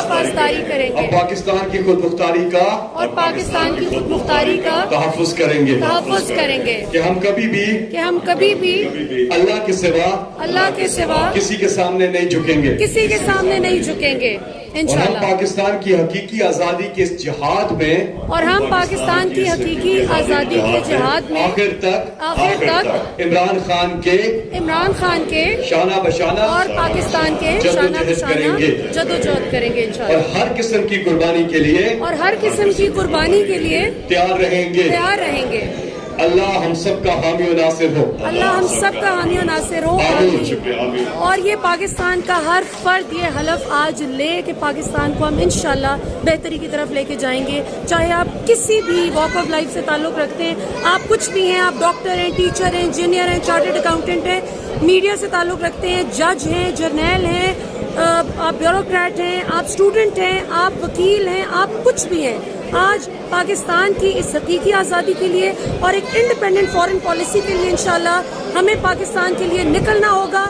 پاسداری کریں گے اور پاکستان کی خود مختاری کا تحفظ کریں گے کہ ہم کبھی بھی اللہ کے سوا کسی کے سامنے نہیں جھکیں گے اور ہم پاکستان کی حقیقی آزادی کے اس جہاد میں آخر تک عمران خان کے شانہ بشانہ اور پاکستان کے جدوجہد کریں گے انشاءاللہ، اور ہر قسم کی قربانی کے لیے تیار رہیں گے۔ اللہ ہم سب کا حامی و ناصر ہو آمین۔ اور یہ پاکستان کا ہر فرد یہ حلف آج لے کہ پاکستان کو ہم انشاءاللہ بہتری کی طرف لے کے جائیں گے، چاہے آپ کسی بھی واک آف لائف سے تعلق رکھتے ہیں، آپ کچھ بھی ہیں، آپ ڈاکٹر ہیں، ٹیچر ہیں، انجینئر ہیں، چارٹرڈ اکاؤنٹنٹ ہیں، میڈیا سے تعلق رکھتے ہیں، جج ہیں، جرنیل ہیں، آپ بیوروکریٹ ہیں، آپ اسٹوڈنٹ ہیں، آپ وکیل ہیں، آپ کچھ بھی ہیں، آج پاکستان کی اس حقیقی آزادی کے لیے اور ایک انڈیپینڈنٹ فارن پالیسی کے لیے انشاءاللہ ہمیں پاکستان کے لیے نکلنا ہوگا۔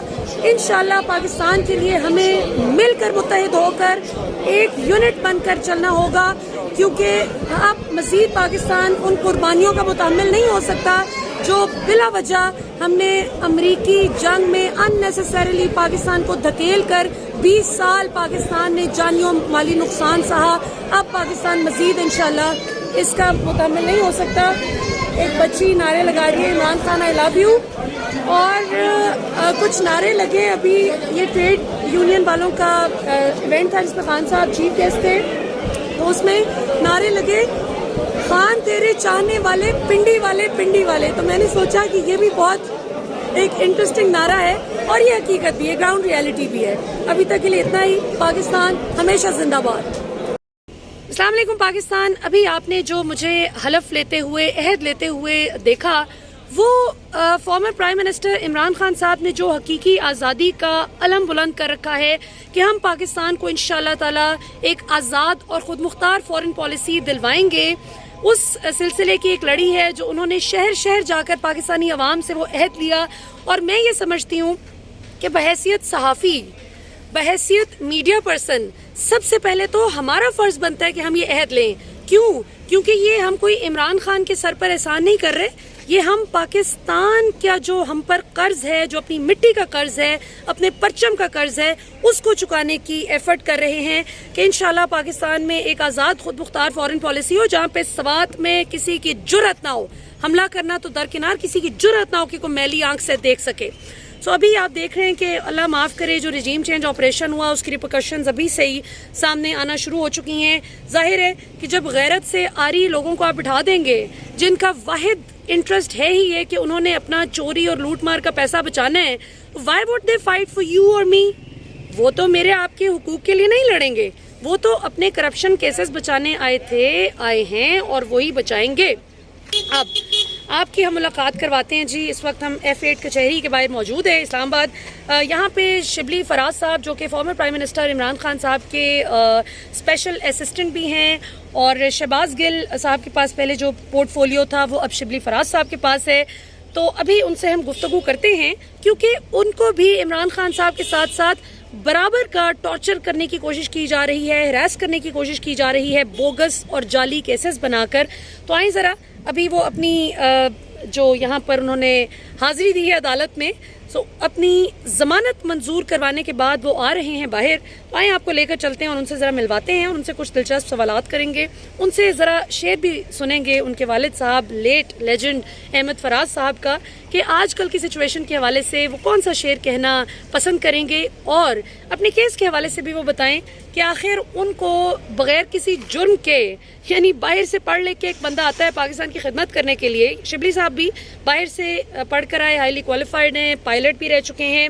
انشاءاللہ پاکستان کے لیے ہمیں مل کر متحد ہو کر ایک یونٹ بن کر چلنا ہوگا، کیونکہ اب مزید پاکستان ان قربانیوں کا متحمل نہیں ہو سکتا جو بلا وجہ ہم نے امریکی جنگ میں ان نیسیسریلی پاکستان کو دھکیل کر 20 سال پاکستان نے جانی و مالی نقصان سہا۔ اب پاکستان مزید انشاءاللہ اس کا متحمل نہیں ہو سکتا۔ ایک بچی نعرے لگا رہی ہے عمران خان آئی لو یو، اور کچھ نعرے لگے۔ ابھی یہ ٹریڈ یونین والوں کا ایونٹ تھا جس میں خان صاحب چیف گیسٹ تھے، تو اس میں نعرے لگے خان تیرے چاہنے والے پنڈی والے، تو میں نے سوچا کہ یہ بھی بہت ایک انٹرسٹنگ نعرہ ہے اور یہ حقیقت بھی ہے، گراؤنڈ ریالٹی بھی ہے۔ ابھی تک کے لیے اتنا ہی۔ پاکستان ہمیشہ زندہ باد۔ السلام علیکم پاکستان۔ ابھی آپ نے جو مجھے حلف لیتے ہوئے، عہد لیتے ہوئے دیکھا، وہ former prime minister Imran Khan صاحب نے جو حقیقی آزادی کا علم بلند کر رکھا ہے کہ ہم پاکستان کو انشاءاللہ تعالی ایک آزاد اور خود مختار فارن پالیسی دلوائیں گے، اس سلسلے کی ایک لڑی ہے جو انہوں نے شہر شہر جا کر پاکستانی عوام سے وہ عہد لیا۔ اور میں یہ سمجھتی ہوں کہ بحیثیت صحافی، بحیثیت میڈیا پرسن، سب سے پہلے تو ہمارا فرض بنتا ہے کہ ہم یہ عہد لیں۔ کیونکہ یہ ہم کوئی عمران خان کے سر پر احسان نہیں کر رہے، یہ ہم پاکستان کا جو ہم پر قرض ہے، جو اپنی مٹی کا قرض ہے، اپنے پرچم کا قرض ہے، اس کو چکانے کی ایفرٹ کر رہے ہیں کہ انشاءاللہ پاکستان میں ایک آزاد خود مختار فارن پالیسی ہو، جہاں پہ سوات میں کسی کی جرأت نہ ہو، حملہ کرنا تو درکنار، کسی کی جرأت نہ ہو کہ کوئی میلی آنکھ سے دیکھ سکے۔ سو ابھی آپ دیکھ رہے ہیں کہ اللہ معاف کرے جو رجیم چینج آپریشن ہوا، اس کی ریپرکشنز ابھی سے ہی سامنے آنا شروع ہو چکی ہیں۔ ظاہر ہے کہ جب غیرت سے آری لوگوں کو آپ بٹھا دیں گے، جن کا واحد انٹرسٹ ہے ہی ہے کہ انہوں نے اپنا چوری اور لوٹ مار کا پیسہ بچانا ہے، Y would they fight for you اور می؟ وہ تو میرے آپ کے حقوق کے لیے نہیں لڑیں گے، وہ تو اپنے کرپشن کیسز بچانے آئے ہیں اور وہی بچائیں گے۔ اب آپ کی ہم ملاقات کرواتے ہیں جی۔ اس وقت ہم F8 کچہری کے باہر موجود ہیں اسلام آباد۔ یہاں پہ شبلی فراز صاحب جو کہ former prime minister Imran Khan صاحب کے اسپیشل اسسٹنٹ بھی ہیں، اور شہباز گل صاحب کے پاس پہلے جو پورٹ فولیو تھا وہ اب شبلی فراز صاحب کے پاس ہے، تو ابھی ان سے ہم گفتگو کرتے ہیں، کیونکہ ان کو بھی عمران خان صاحب کے ساتھ ساتھ برابر کا ٹارچر کرنے کی کوشش کی جا رہی ہے، ہراس کرنے کی کوشش کی جا رہی ہے، بوگس اور جعلی کیسز بنا کر۔ تو آئیں ذرا، ابھی وہ اپنی جو یہاں پر انہوں نے حاضری دی ہے عدالت میں، سو اپنی ضمانت منظور کروانے کے بعد وہ آ رہے ہیں باہر، تو آئیں آپ کو لے کر چلتے ہیں اور ان سے ذرا ملواتے ہیں اور ان سے کچھ دلچسپ سوالات کریں گے، ان سے ذرا شعر بھی سنیں گے ان کے والد صاحب لیٹ لیجنڈ احمد فراز صاحب کا، کہ آج کل کی سچویشن کے حوالے سے وہ کون سا شعر کہنا پسند کریں گے، اور اپنے کیس کے حوالے سے بھی وہ بتائیں کہ آخر ان کو بغیر کسی جرم کے، یعنی باہر سے پڑھ لے کے ایک بندہ آتا ہے پاکستان کی خدمت کرنے کے لیے، شبلی صاحب بھی باہر سے پڑھ کر آئے، ہائیلی کوالیفائڈ ہیں، پائلٹ بھی رہ چکے ہیں،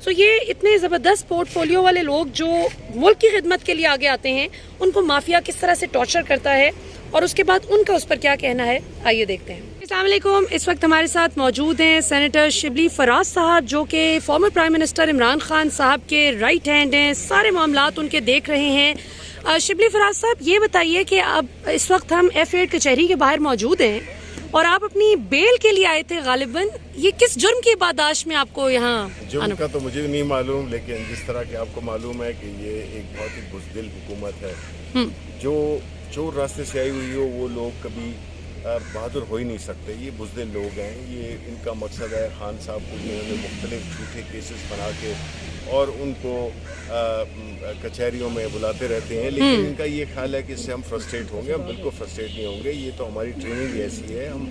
سو یہ اتنے زبردست پورٹ فولیو والے لوگ جو ملک کی خدمت کے لیے آگے آتے ہیں، ان کو مافیا کس طرح سے ٹارچر کرتا ہے، اور اس کے بعد ان کا اس پر کیا کہنا ہے، آئیے دیکھتے ہیں۔ السلام علیکم۔ اس وقت ہمارے ساتھ موجود ہیں سینیٹر شبلی فراز صاحب، جو کہ former prime minister Imran Khan صاحب کے رائٹ ہینڈ ہیں، سارے معاملات ان کے دیکھ رہے ہیں۔ شبلی فراز صاحب، یہ بتائیے کہ اب اس وقت ہم F8 کچہری کے باہر موجود ہیں، اور آپ اپنی بیل کے لیے آئے تھے غالباً. یہ کس جرم کی پاداش میں آپ کو یہاں جرم کا تو مجھے نہیں معلوم، لیکن جس طرح کہ آپ کو معلوم ہے کہ یہ ایک بہت ہی بزدل حکومت ہے جو چور راستے سے آئی ہوئی ہو وہ لوگ کبھی بہادر ہو ہی نہیں سکتے. یہ بزدل لوگ ہیں. یہ ان کا مقصد ہے خان صاحب کو انہوں نے مختلف جھوٹے کیسز بنا کے اور ان کو کچہریوں میں بلاتے رہتے ہیں، لیکن ان کا یہ خیال ہے کہ اس سے ہم فرسٹریٹ ہوں گے. ہم بالکل فرسٹریٹ نہیں ہوں گے. یہ تو ہماری ٹریننگ ایسی ہے. ہم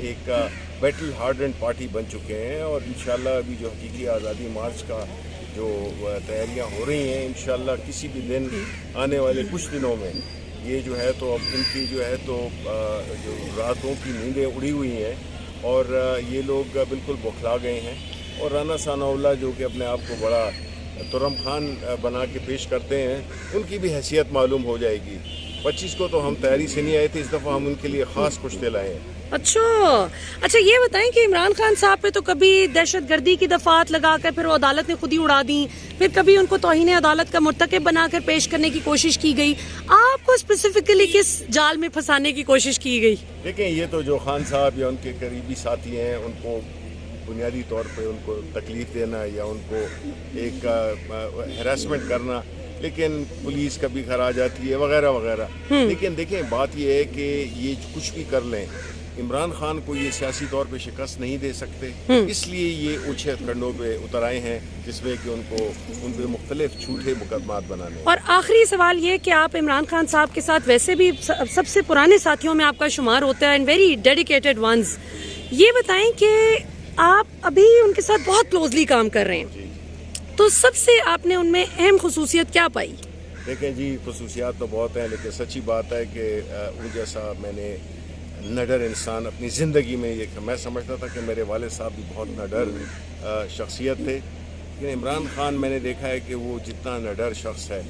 ایک بیٹل ہارڈنڈ پارٹی بن چکے ہیں اور انشاءاللہ ابھی جو حقیقی آزادی مارچ کا جو تیاریاں ہو رہی ہیں انشاءاللہ کسی بھی دن آنے والے کچھ دنوں میں یہ جو ہے تو اب ان کی جو ہے تو جو راتوں کی نیندیں اڑی ہوئی ہیں اور یہ لوگ بالکل بوکھلا گئے ہیں. اور رانا ثناء اللہ جو کہ اپنے آپ کو بڑا ترم خان بنا کے پیش کرتے ہیں ان کی بھی حیثیت معلوم ہو جائے گی. 25 کو تو ہم تیاری سے نہیں آئے تھے، اس دفعہ ہم ان کے لیے خاص کشتے لائے ہیں. اچھا یہ بتائیں کہ عمران خان صاحب پہ تو کبھی دہشت گردی کی دفعات لگا کر پھر وہ عدالت نے خود ہی اڑا دی، پھر کبھی ان کو توہین عدالت کا مرتکب بنا کر پیش کرنے کی کوشش کی گئی. آپ کو اسپیسیفکلی کس جال میں پھنسانے کی کوشش کی گئی؟ دیکھیں یہ تو جو خان صاحب یا ان کے قریبی ساتھی ہیں ان کو بنیادی طور پہ ان کو تکلیف دینا یا ان کو ایک ہراسمنٹ کرنا، لیکن پولیس کبھی گھر آ جاتی ہے وغیرہ وغیرہ. لیکن دیکھیں بات یہ ہے کہ یہ کچھ بھی کر لیں عمران خان کو یہ سیاسی طور پہ شکست نہیں دے سکتے، اس لیے یہ اونچے ہتھکڑوں پہ اتر آئے ہیں جس میں کہ ان پہ مختلف جھوٹے مقدمات بنانے. اور آخری سوال یہ کہ آپ عمران خان صاحب کے ساتھ ویسے بھی سب سے پرانے ساتھیوں میں آپ کا شمار ہوتا ہے، اینڈ ویری ڈیڈیکیٹڈ ونز. یہ بتائیں کہ آپ ابھی ان کے ساتھ بہت کلوزلی کام کر رہے ہیں، تو سب سے آپ نے ان میں اہم خصوصیت کیا پائی؟ دیکھیں جی خصوصیات تو بہت ہیں، لیکن سچی بات ہے کہ ان جیسا میں نے نڈر انسان اپنی زندگی میں میں سمجھتا تھا کہ میرے والد صاحب بھی بہت نڈر شخصیت تھے، لیکن عمران خان میں نے دیکھا ہے کہ وہ جتنا نڈر شخص ہے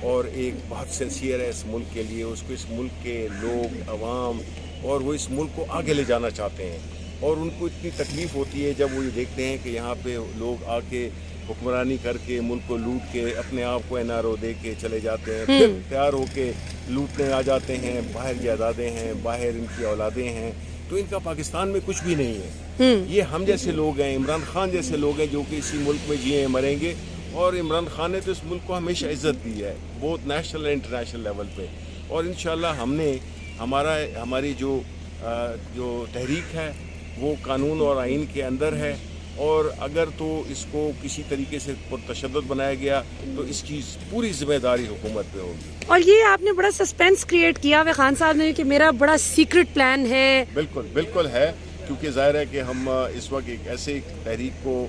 اور ایک بہت سنسیئر ہے اس ملک کے لیے. اس کو اس ملک کے لوگ عوام اور وہ اس ملک کو آگے لے جانا چاہتے ہیں اور ان کو اتنی تکلیف ہوتی ہے جب وہ یہ دیکھتے ہیں کہ یہاں پہ لوگ آ کے حکمرانی کر کے ملک کو لوٹ کے اپنے آپ کو NRO دے کے چلے جاتے ہیں، پھر تیار ہو کے لوٹنے آ جاتے ہیں. باہر جائیدادیں ہیں، باہر ان کی اولادیں ہیں، تو ان کا پاکستان میں کچھ بھی نہیں ہے. یہ ہم جیسے لوگ ہیں، عمران خان جیسے لوگ ہیں جو کہ اسی ملک میں جیے مریں گے. اور عمران خان نے تو اس ملک کو ہمیشہ عزت دی ہے بہت نیشنل اینڈ انٹرنیشنل لیول پہ. اور انشاءاللہ ہم نے ہماری جو تحریک ہے وہ قانون اور آئین کے اندر ہے، اور اگر تو اس کو کسی طریقے سے پرتشدد بنایا گیا تو اس کی پوری ذمہ داری حکومت پہ ہوگی. اور یہ آپ نے بڑا سسپینس کریٹ کیا ہوا خان صاحب نے کہ میرا بڑا سیکرٹ پلان ہے. بالکل ہے، کیونکہ ظاہر ہے کہ ہم اس وقت ایک ایسے تحریک کو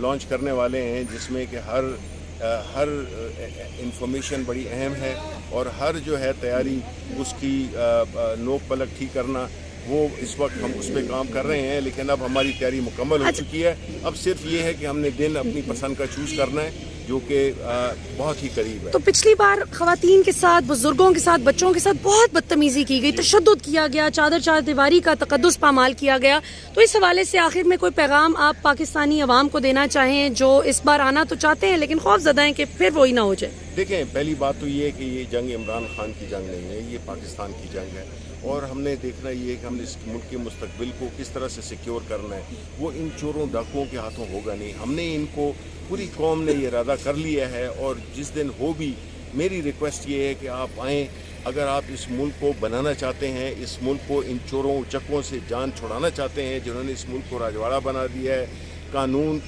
لانچ کرنے والے ہیں جس میں کہ ہر انفارمیشن بڑی اہم ہے اور ہر جو ہے تیاری اس کی نوک پلک ٹھیک کرنا وہ اس وقت ہم اس پہ کام کر رہے ہیں. لیکن اب ہماری تیاری مکمل ہو چکی ہے. اب صرف یہ ہے کہ ہم نے دن اپنی پسند کا چوز کرنا ہے جو کہ بہت ہی قریب ہے. تو پچھلی بار خواتین کے ساتھ، بزرگوں کے ساتھ، بچوں کے ساتھ بہت بدتمیزی کی گئی، تشدد کیا گیا، چار دیواری کا تقدس پامال کیا گیا. تو اس حوالے سے آخر میں کوئی پیغام آپ پاکستانی عوام کو دینا چاہیں جو اس بار آنا تو چاہتے ہیں لیکن خوف زدہ ہیں کہ پھر وہی نہ ہو جائے؟ دیکھیں پہلی بات تو یہ ہے کہ یہ جنگ عمران خان کی جنگ نہیں ہے، یہ پاکستان کی جنگ ہے. اور ہم نے دیکھنا یہ ہے کہ ہم نے اس ملک کے مستقبل کو کس طرح سے سیکیور کرنا ہے. وہ ان چوروں ڈاکوؤں کے ہاتھوں ہوگا نہیں. ہم نے ان کو پوری قوم نے یہ ارادہ کر لیا ہے اور جس دن ہو بھی میری ریکویسٹ یہ ہے کہ آپ آئیں. اگر آپ اس ملک کو بنانا چاہتے ہیں، اس ملک کو ان چوروں چکوں سے جان چھڑانا چاہتے ہیں جنہوں نے اس ملک کو راجواڑہ بنا دیا ہے. قانون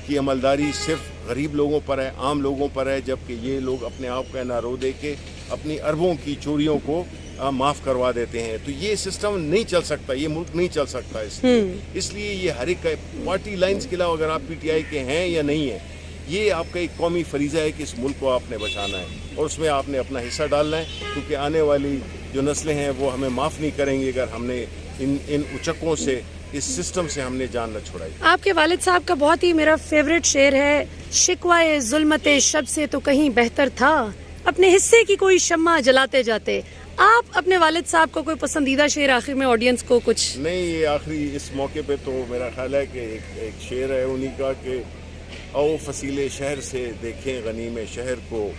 کی عملداری صرف غریب لوگوں پر ہے، عام لوگوں پر ہے، جبکہ یہ لوگ اپنے آپ کا NRO دے کے اپنی اربوں کی چوریوں کو معاف کروا دیتے ہیں. تو یہ سسٹم نہیں چل سکتا، یہ ملک نہیں چل سکتا. اس لیے یہ ہر ایک پارٹی لائنز کے علاوہ اگر آپ PTI کے ہیں یا نہیں ہیں، یہ آپ کا ایک قومی فریضہ ہے کہ اس ملک کو آپ نے بچانا ہے اور اس میں آپ نے اپنا حصہ ڈالنا ہے، کیونکہ آنے والی جو نسلیں ہیں وہ ہمیں معاف نہیں کریں گے اگر ہم نے ان اچکوں سے، اس سسٹم سے ہم نے جان نہ چھڑائی. آپ کے والد صاحب کا بہت ہی میرا فیوریٹ شعر ہے، شکوائے ظلمت شب سے تو کہیں بہتر تھا، اپنے حصے کی کوئی شمع جلاتے جاتے. آپ اپنے والد صاحب کو کوئی پسندیدہ شعر آخر میں آڈینس کو کچھ؟ نہیں، یہ آخری اس موقع پہ تو میرا خیال ہے کہ ایک شعر ہے انہی کا کہ او فصیل شہر سے دیکھیں غنیم شہر کو،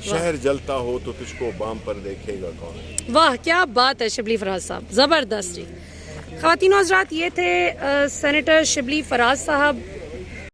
شہر جلتا ہو تو تجھ کو بام پر دیکھے گا کون. واہ کیا بات ہے شبلی فراز صاحب، زبردست. جی خواتین و حضرات، یہ تھے سینیٹر شبلی فراز صاحب